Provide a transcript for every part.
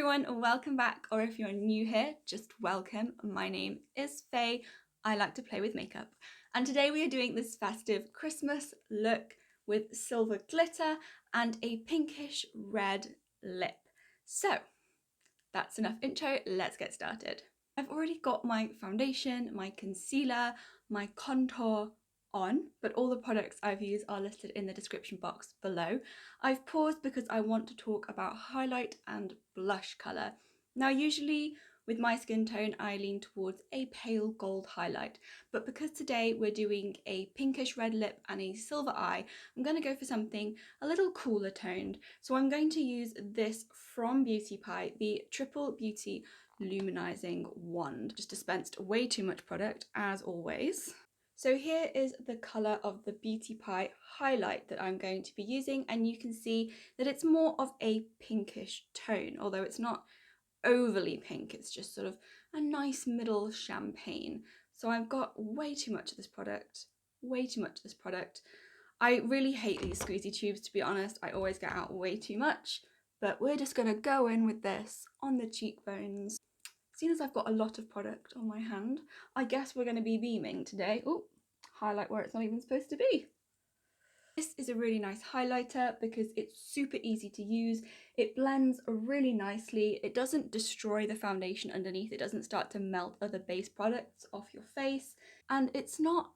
everyone, welcome back, or if you're new here, just welcome. My name is Faye. I like to play with makeup, and today we are doing this festive Christmas look with silver glitter and a pinkish red lip. So that's enough intro, let's get started. I've already got my foundation, my concealer, my contour on, but all the products I've used are listed in the description box below. I've paused because I want to talk about highlight and blush colour. Now usually with my skin tone I lean towards a pale gold highlight, but because today we're doing a pinkish red lip and a silver eye, I'm going to go for something a little cooler toned. So I'm going to use this from Beauty Pie, the Triple Beauty Luminizing wand. Just dispensed way too much product as always. So here is the colour of the Beauty Pie highlight that I'm going to be using, and you can see that it's more of a pinkish tone, although it's not overly pink, it's just sort of a nice middle champagne. So I've got way too much of this product, I really hate these squeezy tubes, to be honest. I always get out way too much, but we're just going to go in with this on the cheekbones. Seeing as I've got a lot of product on my hand, I guess we're going to be beaming today. Oh, highlight where it's not even supposed to be. This is a really nice highlighter because it's super easy to use. It blends really nicely. It doesn't destroy the foundation underneath. It doesn't start to melt other base products off your face. And it's not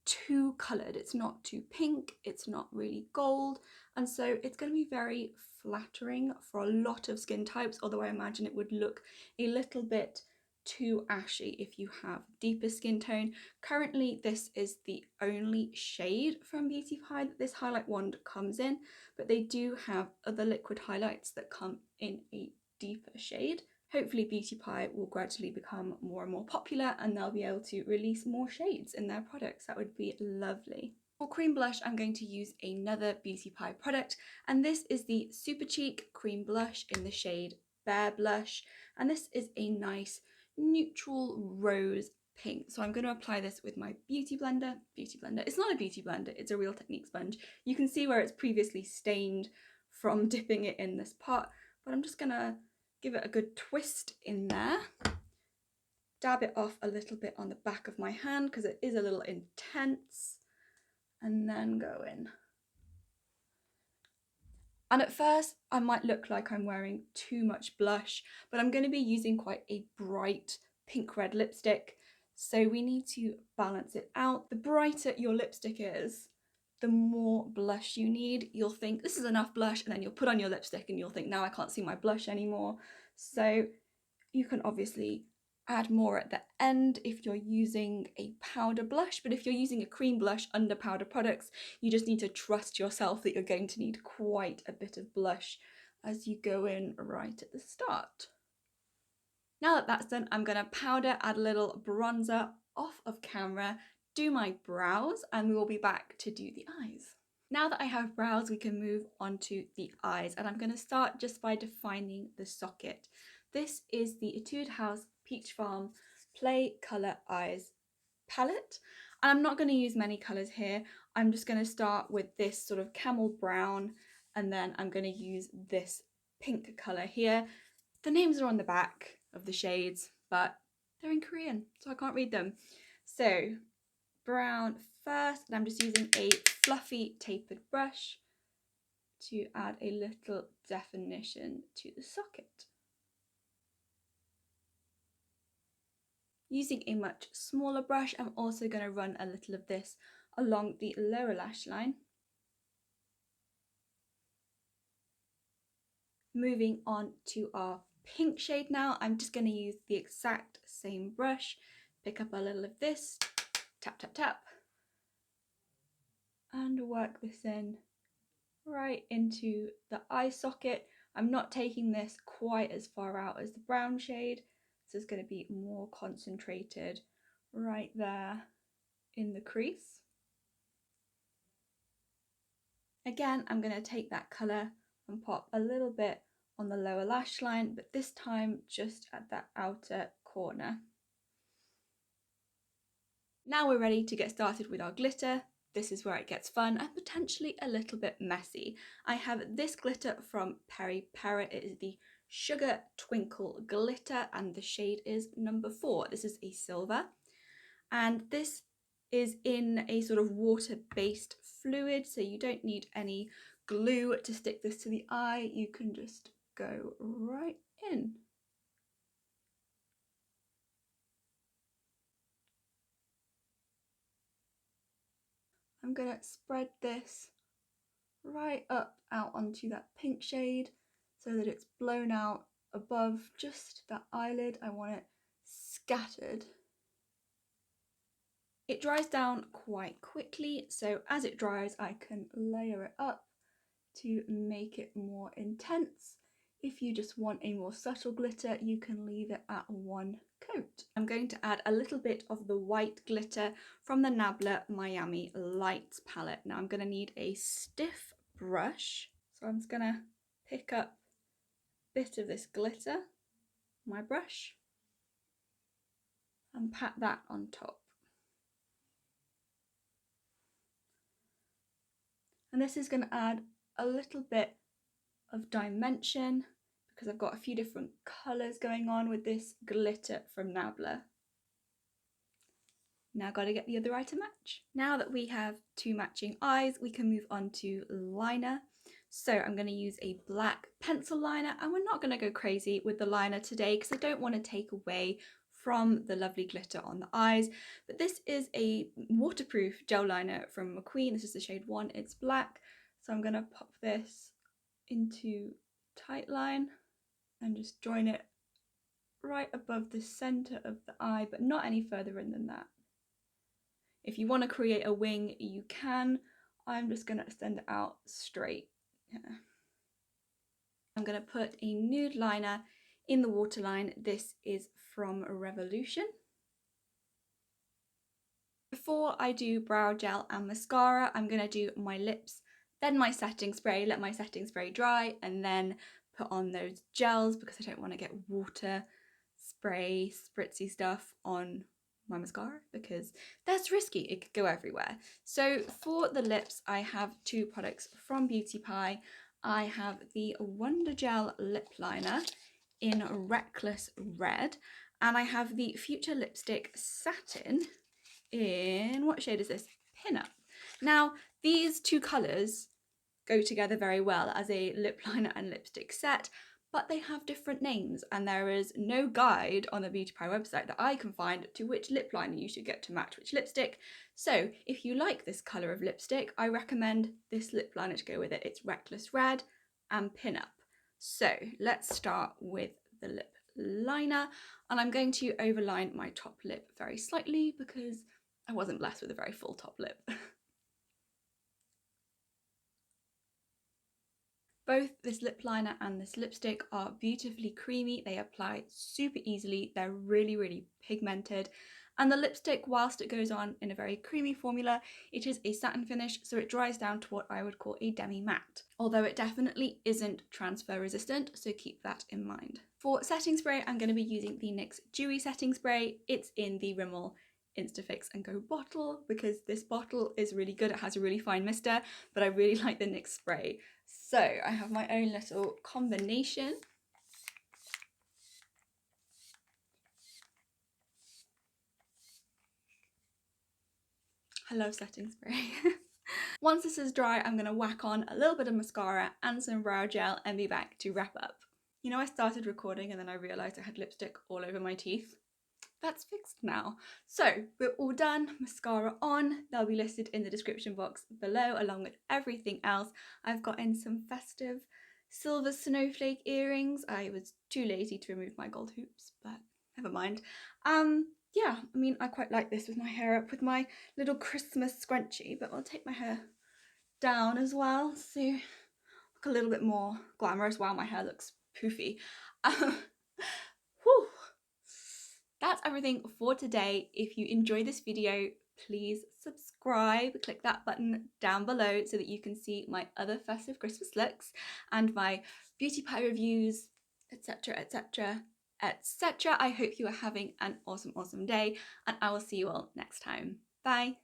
too coloured. It's not too pink. It's not really gold. And so it's going to be very flattering for a lot of skin types, although I imagine it would look a little bit too ashy if you have deeper skin tone. Currently this is the only shade from Beauty Pie that this highlight wand comes in, but they do have other liquid highlights that come in a deeper shade. Hopefully Beauty Pie will gradually become more and more popular and they'll be able to release more shades in their products. That would be lovely. For cream blush, I'm going to use another Beauty Pie product, and this is the Supercheek cream blush in the shade Bare Blush, and this is a nice neutral rose pink. So I'm going to apply this with my beauty blender. It's not a beauty blender, it's a Real Technique sponge. You can see where it's previously stained from dipping it in this pot, but I'm just going to give it a good twist in there. Dab it off a little bit on the back of my hand because it is a little intense, and then go in. And at first I might look like I'm wearing too much blush, but I'm going to be using quite a bright pink red lipstick, so we need to balance it out. The brighter your lipstick is, the more blush you need. You'll think this is enough blush, and then you'll put on your lipstick and you'll think now I can't see my blush anymore. So you can obviously add more at the end if you're using a powder blush, but if you're using a cream blush under powder products, you just need to trust yourself that you're going to need quite a bit of blush as you go in right at the start. Now that that's done, I'm going to powder, add a little bronzer off of camera, do my brows, and we will be back to do the eyes. Now that I have brows, we can move on to the eyes, and I'm going to start just by defining the socket. This is the Etude House Peach Farm Play Colour Eyes palette, and I'm not going to use many colours here. I'm just going to start with this sort of camel brown, and then I'm going to use this pink colour here. The names are on the back of the shades, but they're in Korean, so I can't read them. So brown first, and I'm just using a fluffy tapered brush to add a little definition to the socket. Using a much smaller brush, I'm also going to run a little of this along the lower lash line. Moving on to our pink shade now, I'm just going to use the exact same brush, pick up a little of this, tap, tap, tap, and work this in right into the eye socket. I'm not taking this quite as far out as the brown shade, so it's going to be more concentrated right there in the crease. Again, I'm going to take that colour and pop a little bit on the lower lash line, but this time just at that outer corner. Now we're ready to get started with our glitter. this is where it gets fun and potentially a little bit messy. I have this glitter from Peripera. It is the Sugar Twinkle glitter and the shade is number 4. This is a silver and this is in a sort of water-based fluid, so you don't need any glue to stick this to the eye. You can just go right in. I'm gonna spread this right up out onto that pink shade so that it's blown out above just that eyelid. I want it scattered. It dries down quite quickly, so as it dries I can layer it up to make it more intense. If you just want a more subtle glitter, you can leave it at 1 coat. I'm going to add a little bit of the white glitter from the Nabla Miami Lights palette. Now I'm going to need a stiff brush, so I'm just going to pick up a bit of this glitter on my brush and pat that on top. And this is going to add a little bit of dimension because I've got a few different colours going on with this glitter from Nabla. Now got to get the other eye to match. Now that we have 2 matching eyes, we can move on to liner. So I'm going to use a black pencil liner, and we're not going to go crazy with the liner today because I don't want to take away from the lovely glitter on the eyes. But this is a waterproof gel liner from MacQueen. This is the shade 1, it's black. So I'm going to pop this into tight line and just join it right above the center of the eye, but not any further in than that. If you want to create a wing, you can. I'm just going to extend it out straight here. I'm going to put a nude liner in the waterline. This is from Revolution. Before I do brow gel and mascara, I'm going to do my lips, then my setting spray, let my setting spray dry, and then put on those gels because I don't want to get water spray spritzy stuff on my mascara because that's risky, it could go everywhere. So for the lips, I have 2 products from Beauty Pie. I have the Wonder Gel lip liner in Reckless Red, and I have the Future Lipstick Satin in, what shade is this? Pin-Up. Now these 2 colours go together very well as a lip liner and lipstick set, but they have different names and there is no guide on the Beauty Pie website that I can find to which lip liner you should get to match which lipstick. So if you like this colour of lipstick, I recommend this lip liner to go with it. It's Reckless Red and Pin-Up. So let's start with the lip liner, and I'm going to overline my top lip very slightly because I wasn't blessed with a very full top lip. Both this lip liner and this lipstick are beautifully creamy. They apply super easily. They're really pigmented. And the lipstick, whilst it goes on in a very creamy formula, it is a satin finish, so it dries down to what I would call a demi-matte. Although it definitely isn't transfer resistant, so keep that in mind. For setting spray, I'm going to be using the NYX Dewy Setting Spray. It's in the Rimmel Instafix and Go bottle because this bottle is really good. It has a really fine mister, but I really like the NYX spray. So I have my own little combination. I love setting spray. Once this is dry, I'm going to whack on a little bit of mascara and some brow gel and be back to wrap up. You know, I started recording and then I realised I had lipstick all over my teeth. That's fixed now. So we're all done, mascara on. They'll be listed in the description box below along with everything else. I've got in some festive silver snowflake earrings. I was too lazy to remove my gold hoops, but never mind. Yeah, I mean, I quite like this with my hair up with my little Christmas scrunchie, but I'll take my hair down as well so look a little bit more glamorous. Wow, my hair looks poofy. Whew. That's everything for today. If you enjoyed this video, please subscribe, click that button down below so that you can see my other festive Christmas looks and my Beauty Pie reviews, etc, etc, etc. I hope you are having an awesome day and I will see you all next time. Bye!